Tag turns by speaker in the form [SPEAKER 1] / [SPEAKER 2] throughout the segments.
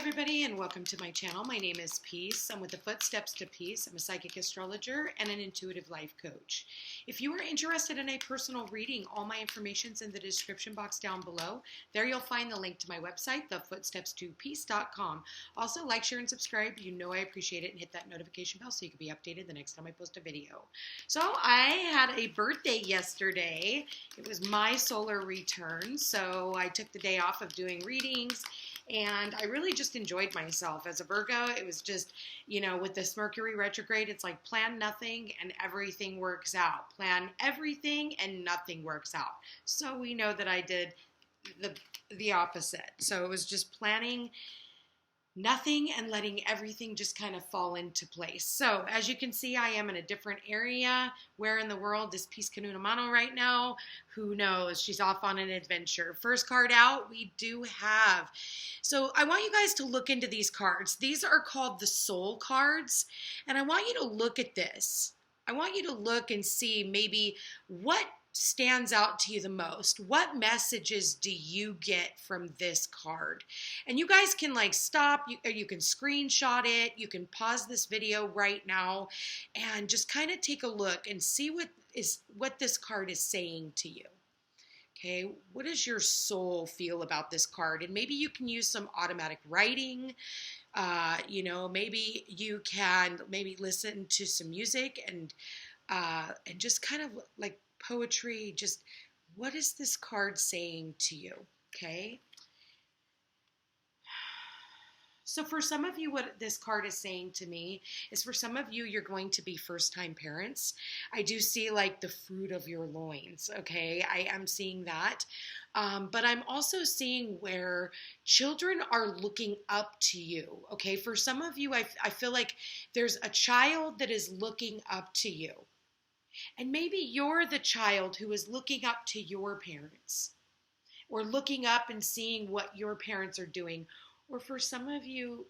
[SPEAKER 1] everybody, and welcome to my channel. My name is Peace. I'm with the Footsteps to Peace. I'm a psychic astrologer and an intuitive life coach. If you are interested in a personal reading, all my information's in the description box down below. There you'll find the link to my website, thefootstepstopeace.com. Also, like, share, and subscribe. You know I appreciate it, and hit that notification bell so you can be updated the next time I post a video. So I had a birthday yesterday. It was my solar return, so I took the day off of doing readings. And I really just enjoyed myself. As a Virgo, it was just, you know, with this Mercury retrograde, it's like plan nothing and everything works out. Plan everything and nothing works out. So we know that I did the opposite. So it was just planning nothing and letting everything just kind of fall into place. So as you can see, I am in a different area. Where in the world is Peace Kanunamano right now? Who knows? She's off on an adventure. First card out, we do have. So I want you guys to look into these cards. These are called the soul cards. And I want you to look at this. I want you to look and see maybe what stands out to you the most. What messages do you get from this card? And you guys can like stop, you can screenshot it, you can pause this video right now and just kind of take a look and see what this card is saying to you. Okay, what does your soul feel about this card? And maybe you can use some automatic writing. Maybe you can listen to some music and just kind of like poetry. Just what is this card saying to you? Okay. So for some of you, what this card is saying to me is for some of you, you're going to be first-time parents. I do see like the fruit of your loins, okay? I am seeing that. But I'm also seeing where children are looking up to you, okay? For some of you, I feel like there's a child that is looking up to you. And maybe you're the child who is looking up to your parents or looking up and seeing what your parents are doing. Or for some of you,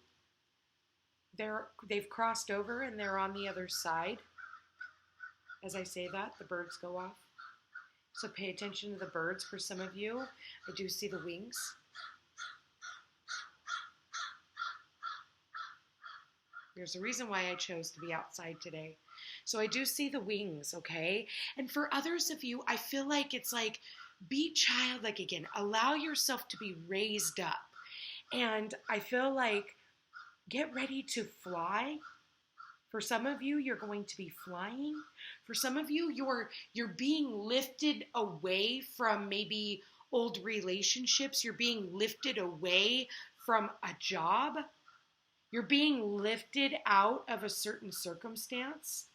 [SPEAKER 1] they've crossed over and they're on the other side. As I say that, the birds go off. So pay attention to the birds for some of you. I do see the wings. There's a reason why I chose to be outside today. So I do see the wings, okay? And for others of you, I feel like it's like, be childlike again. Allow yourself to be raised up. And I feel like, get ready to fly. For some of you, you're going to be flying. For some of you, you're being lifted away from maybe old relationships. You're being lifted away from a job. You're being lifted out of a certain circumstance.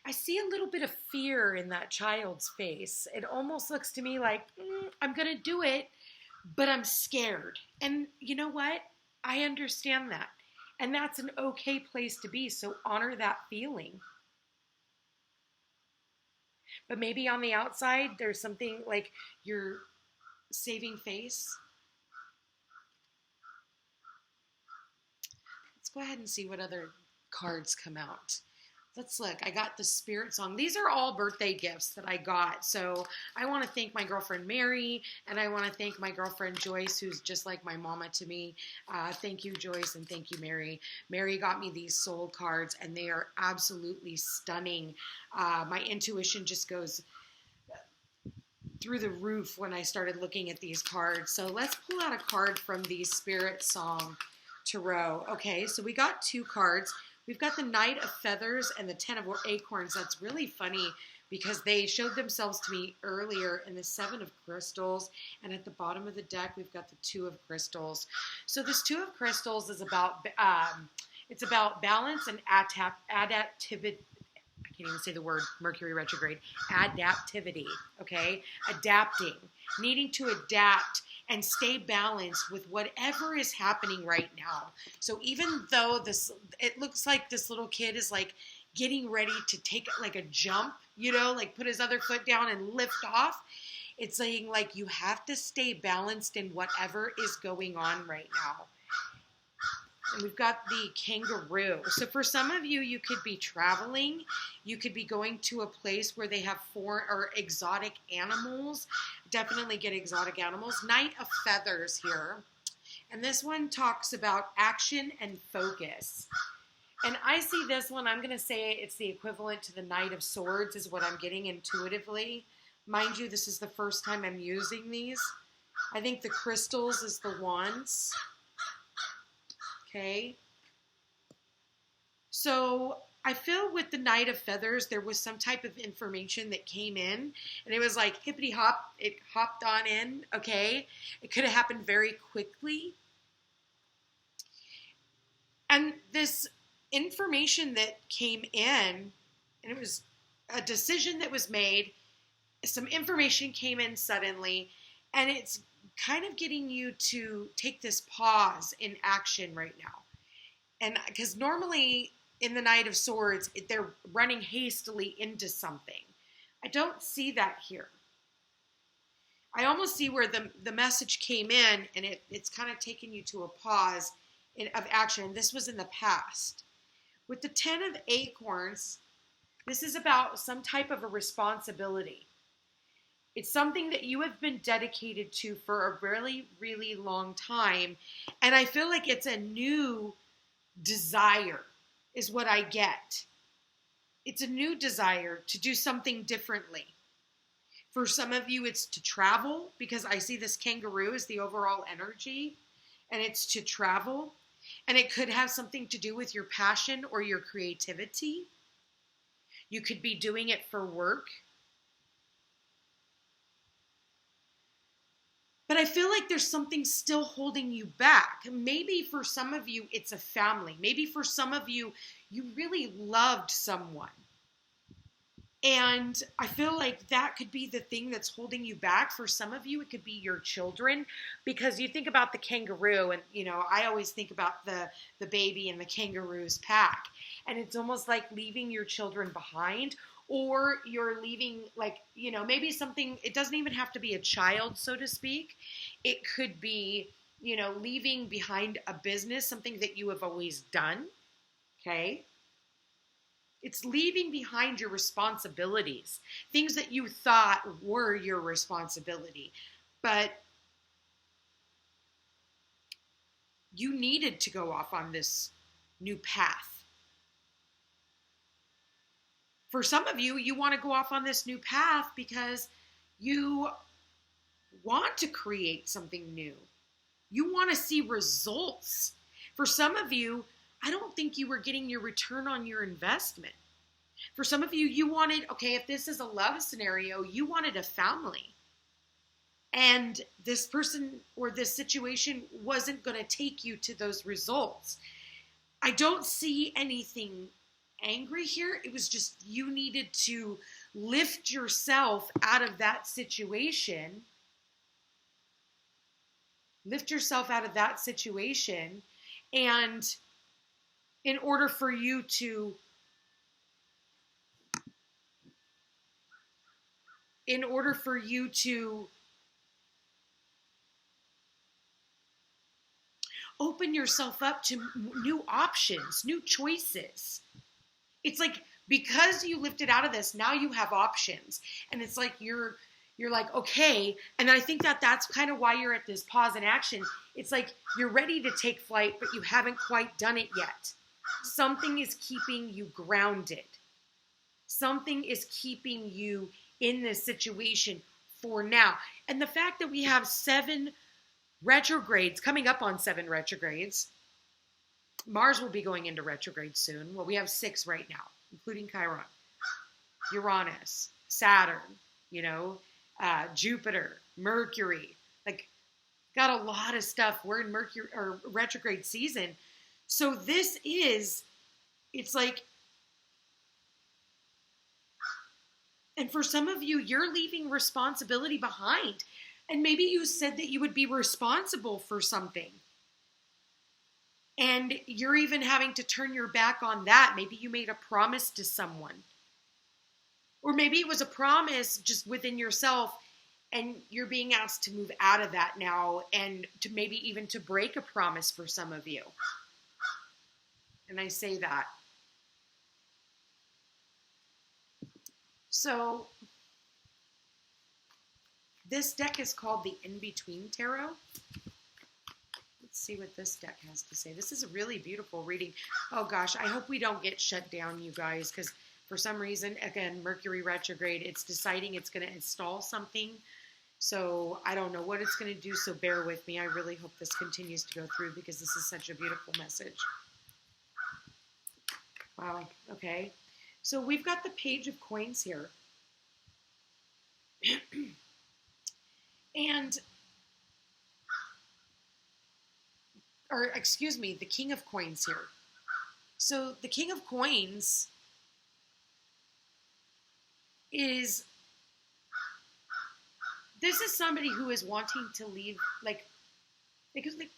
[SPEAKER 1] I see a little bit of fear in that child's face. It almost looks to me like, I'm going to do it, but I'm scared. And you know what? I understand that. And that's an okay place to be, so honor that feeling. But maybe on the outside, there's something like you're saving face. Let's go ahead and see what other cards come out. Let's look. I got the Spirit Song. These are all birthday gifts that I got. So I want to thank my girlfriend Mary, and I want to thank my girlfriend Joyce, who's just like my mama to me. Thank you, Joyce, and thank you, Mary. Mary got me these soul cards, and they are absolutely stunning. My intuition just goes through the roof when I started looking at these cards. So let's pull out a card from the Spirit Song Tarot. Okay, so we got two cards. We've got the Knight of Feathers and the Ten of Acorns. That's really funny because they showed themselves to me earlier in the Seven of Crystals. And at the bottom of the deck, we've got the Two of Crystals. So this Two of Crystals is about, it's about balance and adaptivity. I can't even say the word Mercury retrograde. Adaptivity, okay? Adapting, needing to adapt and stay balanced with whatever is happening right now. So even though it looks like this little kid is like getting ready to take like a jump, you know, like put his other foot down and lift off, it's saying like you have to stay balanced in whatever is going on right now. And we've got the kangaroo. So for some of you, you could be traveling. You could be going to a place where they have foreign or exotic animals. Definitely get exotic animals. Knight of Feathers here. And this one talks about action and focus. And I see this one, I'm going to say it's the equivalent to the Knight of Swords is what I'm getting intuitively. Mind you, this is the first time I'm using these. I think the crystals is the wands. Okay. So I feel with the Knight of Feathers, there was some type of information that came in, and it was like hippity hop, it hopped on in, okay? It could have happened very quickly. And this information that came in, and it was a decision that was made, some information came in suddenly, and it's kind of getting you to take this pause in action right now. And because normally in the Knight of Swords, they're running hastily into something. I don't see that here. I almost see where the message came in, and it's kind of taking you to a pause of action. This was in the past. With the 10 of Acorns, this is about some type of a responsibility. It's something that you have been dedicated to for a really, really long time. And I feel like it's a new desire is what I get. It's a new desire to do something differently. For some of you, it's to travel, because I see this kangaroo as the overall energy, and it's to travel. And it could have something to do with your passion or your creativity. You could be doing it for work. But I feel like there's something still holding you back. Maybe for some of you, it's a family. Maybe for some of you, you really loved someone. And I feel like that could be the thing that's holding you back. For some of you, it could be your children. Because you think about the kangaroo, and, you know, I always think about the baby in the kangaroo's pack. And it's almost like leaving your children behind. Or you're leaving, like, you know, maybe something, it doesn't even have to be a child, so to speak. It could be, you know, leaving behind a business, something that you have always done, okay? It's leaving behind your responsibilities, things that you thought were your responsibility, but you needed to go off on this new path. For some of you, you want to go off on this new path because you want to create something new. You want to see results. For some of you, I don't think you were getting your return on your investment. For some of you, you wanted, okay, if this is a love scenario, you wanted a family. And this person or this situation wasn't going to take you to those results. I don't see anything angry here. It was just you needed to lift yourself out of that situation. Lift yourself out of that situation. And in order for you to open yourself up to new options, new choices. It's like, because you lifted out of this, now you have options. And it's like you're like, okay. And I think that's kind of why you're at this pause in action. It's like you're ready to take flight, but you haven't quite done it yet. Something is keeping you grounded. Something is keeping you in this situation for now. And the fact that we have 7 retrogrades, coming up on 7 retrogrades, Mars will be going into retrograde soon. Well, we have 6 right now, including Chiron, Uranus, Saturn, you know, Jupiter, Mercury. Like, got a lot of stuff. We're in Mercury or retrograde season. So this is, it's like, and for some of you, you're leaving responsibility behind. And maybe you said that you would be responsible for something. And you're even having to turn your back on that. Maybe you made a promise to someone. Or maybe it was a promise just within yourself, and you're being asked to move out of that now, and to maybe even to break a promise for some of you. And I say that. So this deck is called the In-Between Tarot. Let's see what this deck has to say. This is a really beautiful reading. Oh gosh, I hope we don't get shut down, you guys, because for some reason, again, Mercury retrograde, it's deciding it's going to install something. So I don't know what it's going to do, so bear with me. I really hope this continues to go through because this is such a beautiful message. Wow, okay. So we've got the Page of Coins here. The King of Coins here. So the King of Coins this is somebody who is wanting to leave, like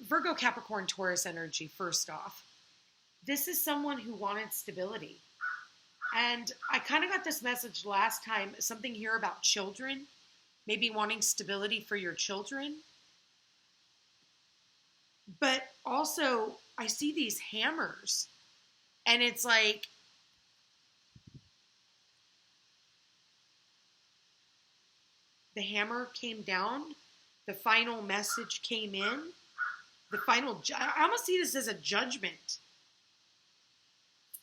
[SPEAKER 1] Virgo, Capricorn, Taurus energy, first off. This is someone who wanted stability. And I kind of got this message last time, something here about children, maybe wanting stability for your children. But also, I see these hammers, and it's like, the hammer came down, the final message came in, I almost see this as a judgment.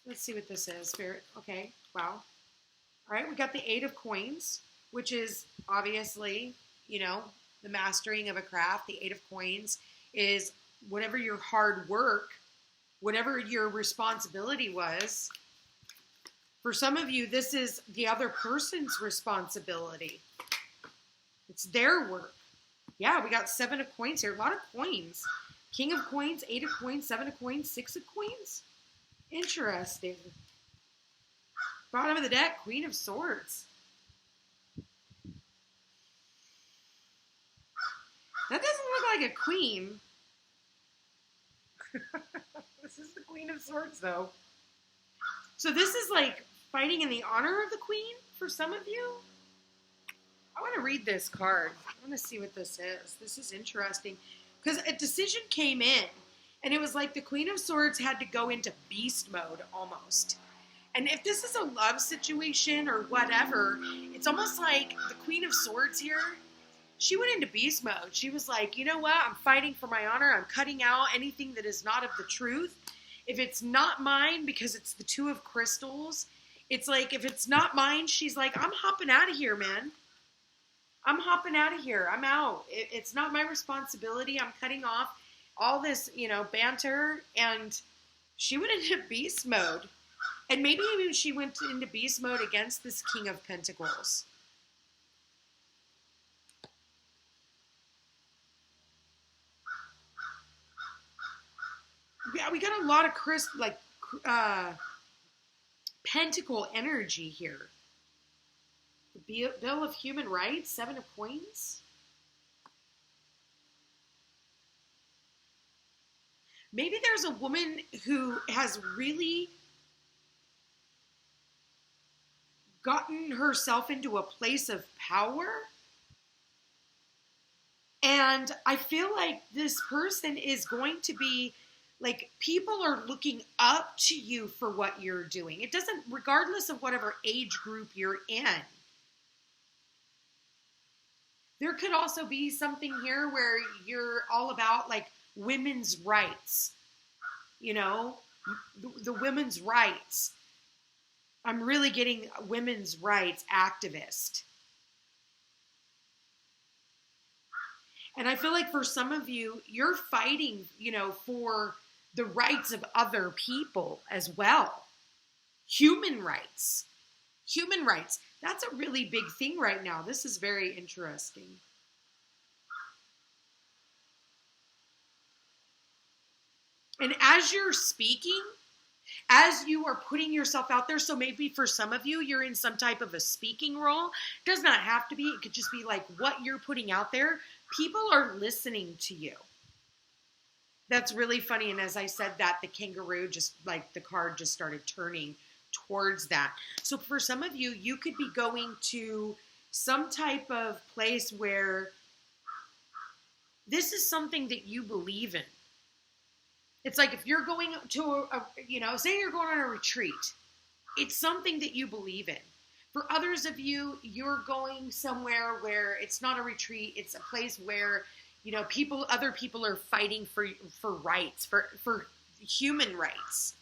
[SPEAKER 1] Let's see what this is, Spirit. Okay, wow. All right, we got the Eight of Coins, which is obviously, the mastering of a craft. The Eight of Coins is whatever your hard work, whatever your responsibility was. For some of you, this is the other person's responsibility. It's their work. Yeah, we got Seven of Coins here. A lot of coins. King of Coins, Eight of Coins, Seven of Coins, Six of Coins. Interesting. Bottom of the deck, Queen of Swords. That doesn't look like a queen. This is the Queen of Swords, though. So this is like fighting in the honor of the queen for some of you. I want to read this card. I want to see what this is. This is interesting because a decision came in, and it was like the Queen of Swords had to go into beast mode almost. And if this is a love situation or whatever, it's almost like the Queen of Swords here, she went into beast mode. She was like, you know what? I'm fighting for my honor. I'm cutting out anything that is not of the truth. If it's not mine, because it's the Two of Crystals, it's like, if it's not mine, she's like, I'm hopping out of here, man. I'm hopping out of here. I'm out. It's not my responsibility. I'm cutting off all this, banter. And she went into beast mode. And maybe even she went into beast mode against this King of Pentacles. Yeah, we got a lot of pentacle energy here. The Bill of Human Rights, Seven of Coins. Maybe there's a woman who has really gotten herself into a place of power. And I feel like this person is going to be, like, people are looking up to you for what you're doing. It doesn't, regardless of whatever age group you're in. There could also be something here where you're all about, like, women's rights. The women's rights. I'm really getting women's rights activist. And I feel like for some of you, you're fighting, for the rights of other people as well. Human rights. Human rights. That's a really big thing right now. This is very interesting. And as you're speaking, as you are putting yourself out there, so maybe for some of you, you're in some type of a speaking role. Does not have to be. It could just be like what you're putting out there. People are listening to you. That's really funny. And as I said that, the kangaroo just like the card just started turning towards that. So for some of you, you could be going to some type of place where this is something that you believe in. It's like if you're going to say you're going on a retreat, it's something that you believe in. For others of you, you're going somewhere where it's not a retreat. It's a place where, other people are fighting for rights, for human rights.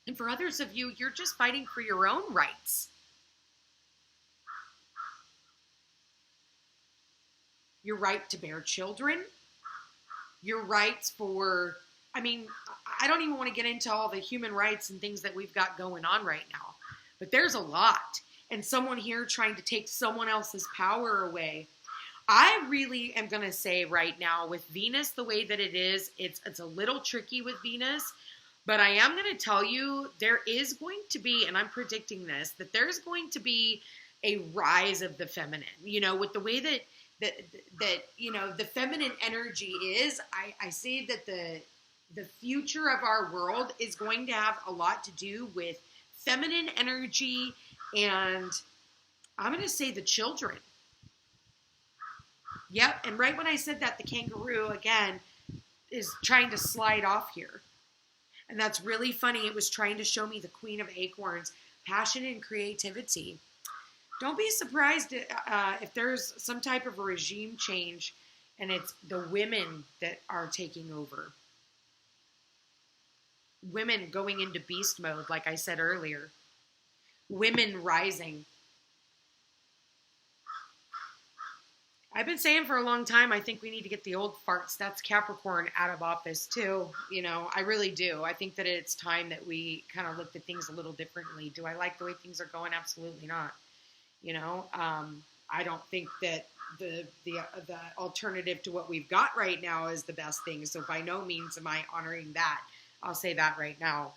[SPEAKER 1] And for others of you, you're just fighting for your own rights. Your right to bear children, your rights for, I don't even want to get into all the human rights and things that we've got going on right now, but there's a lot. And someone here trying to take someone else's power away. I really am going to say right now with Venus the way that it is, it's a little tricky with Venus, but I am going to tell you there is going to be, and I'm predicting this, that there's going to be a rise of the feminine, with the way that the feminine energy is. I say that the future of our world is going to have a lot to do with feminine energy, and I'm going to say the children. Yep, and right when I said that, the kangaroo, again, is trying to slide off here. And that's really funny. It was trying to show me the Queen of Acorns, passion and creativity. Don't be surprised if there's some type of a regime change and it's the women that are taking over. Women going into beast mode, like I said earlier. Women rising. I've been saying for a long time, I think we need to get the old farts, that's Capricorn, out of office too. I really do. I think that it's time that we kind of looked at things a little differently. Do I like the way things are going? Absolutely not. I don't think that the alternative to what we've got right now is the best thing. So by no means am I honoring that. I'll say that right now.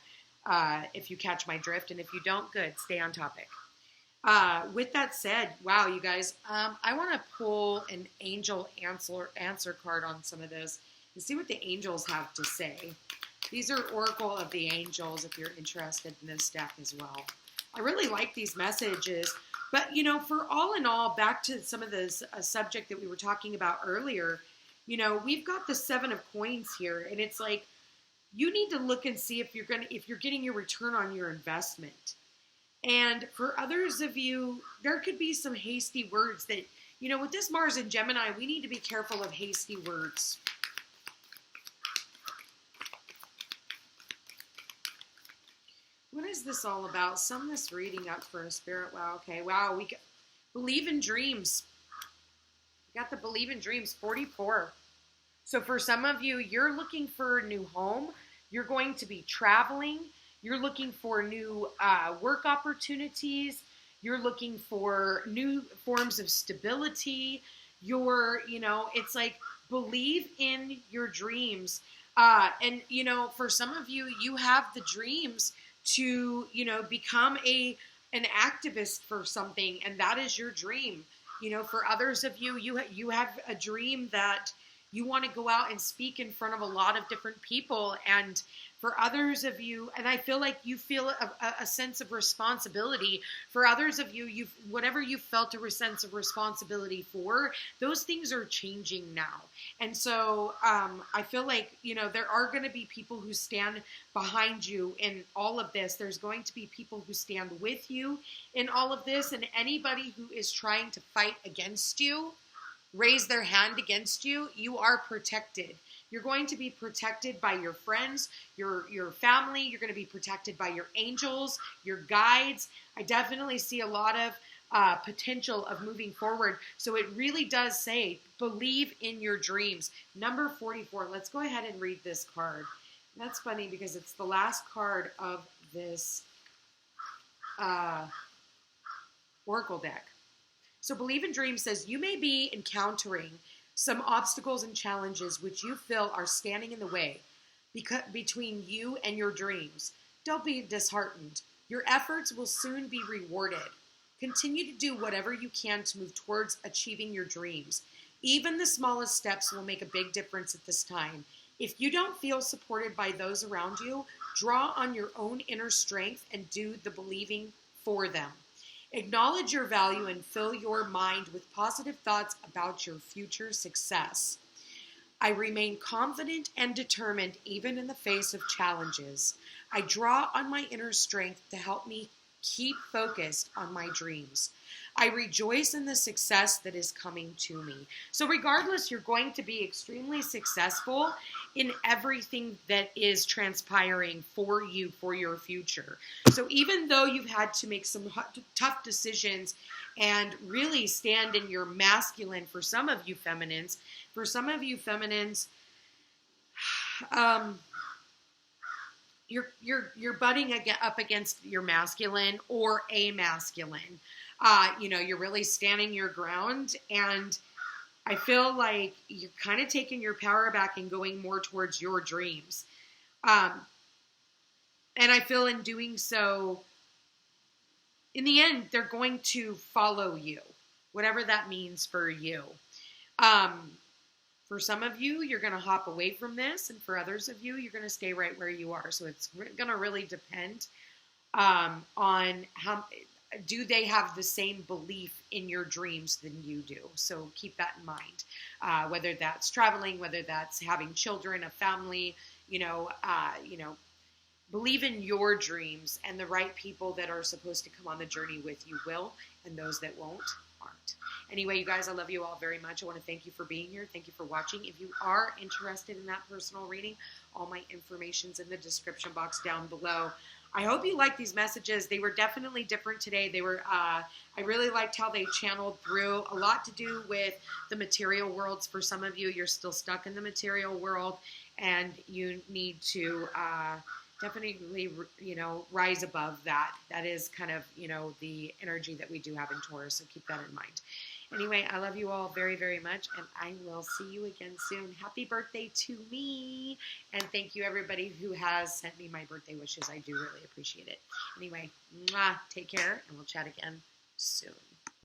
[SPEAKER 1] If you catch my drift, and if you don't, good, stay on topic. With that said, wow, you guys, I want to pull an angel answer card on some of this and see what the angels have to say. These are Oracle of the Angels if you're interested in this deck as well. I really like these messages. But, for all in all, back to some of this subject that we were talking about earlier, we've got the 7 of coins here, and it's like, you need to look and see if you're getting your return on your investment. And for others of you, there could be some hasty words that, with this Mars in Gemini, we need to be careful of hasty words. What is this all about? Sum this reading up for a spirit. Wow, okay. Wow, we believe in dreams. We got the believe in dreams, 44. So for some of you, you're looking for a new home. You're going to be traveling. You're looking for new work opportunities. You're looking for new forms of stability. It's like believe in your dreams. And for some of you, you have the dreams to, become an activist for something, and that is your dream. For others of you, you have a dream that you want to go out and speak in front of a lot of different people. And for others of you, and I feel like you feel a sense of responsibility. For others of you, whatever you felt a sense of responsibility for, those things are changing now. And so I feel like, there are going to be people who stand behind you in all of this. There's going to be people who stand with you in all of this. And anybody who is trying to fight against you, raise their hand against you, you are protected. You're going to be protected by your friends, your family. You're going to be protected by your angels, your guides. I definitely see a lot of potential of moving forward. So it really does say, believe in your dreams. Number 44. Let's go ahead and read this card. That's funny because it's the last card of this Oracle deck. So believe in dreams says you may be encountering some obstacles and challenges which you feel are standing in the way between you and your dreams. Don't be disheartened. Your efforts will soon be rewarded. Continue to do whatever you can to move towards achieving your dreams. Even the smallest steps will make a big difference at this time. If you don't feel supported by those around you, draw on your own inner strength and do the believing for them. Acknowledge your value and fill your mind with positive thoughts about your future success. I remain confident and determined even in the face of challenges. I draw on my inner strength to help me keep focused on my dreams. I rejoice in the success that is coming to me. So regardless, you're going to be extremely successful in everything that is transpiring for you, for your future. So even though you've had to make some tough decisions and really stand in your masculine, for some of you feminines, you're butting up against your masculine or a masculine. You're really standing your ground, and I feel like you're kind of taking your power back and going more towards your dreams. And I feel in doing so, in the end, they're going to follow you, whatever that means for you. For some of you, you're going to hop away from this, and for others of you, you're going to stay right where you are. So it's going to really depend on how do they have the same belief in your dreams than you do. So keep that in mind. Whether that's traveling, whether that's having children, a family, believe in your dreams, and the right people that are supposed to come on the journey with you will, and those that won't aren't. Anyway, you guys, I love you all very much. I want to thank you for being here. Thank you for watching. If you are interested in that personal reading, all my information's in the description box down below. I hope you like these messages. They were definitely different today. They were, I really liked how they channeled through a lot to do with the material worlds. For some of you, you're still stuck in the material world, and you need to definitely, rise above that. That is kind of, the energy that we do have in Taurus, so keep that in mind. Anyway, I love you all very, very much, and I will see you again soon. Happy birthday to me, and thank you everybody who has sent me my birthday wishes. I do really appreciate it. Anyway, take care, and we'll chat again soon.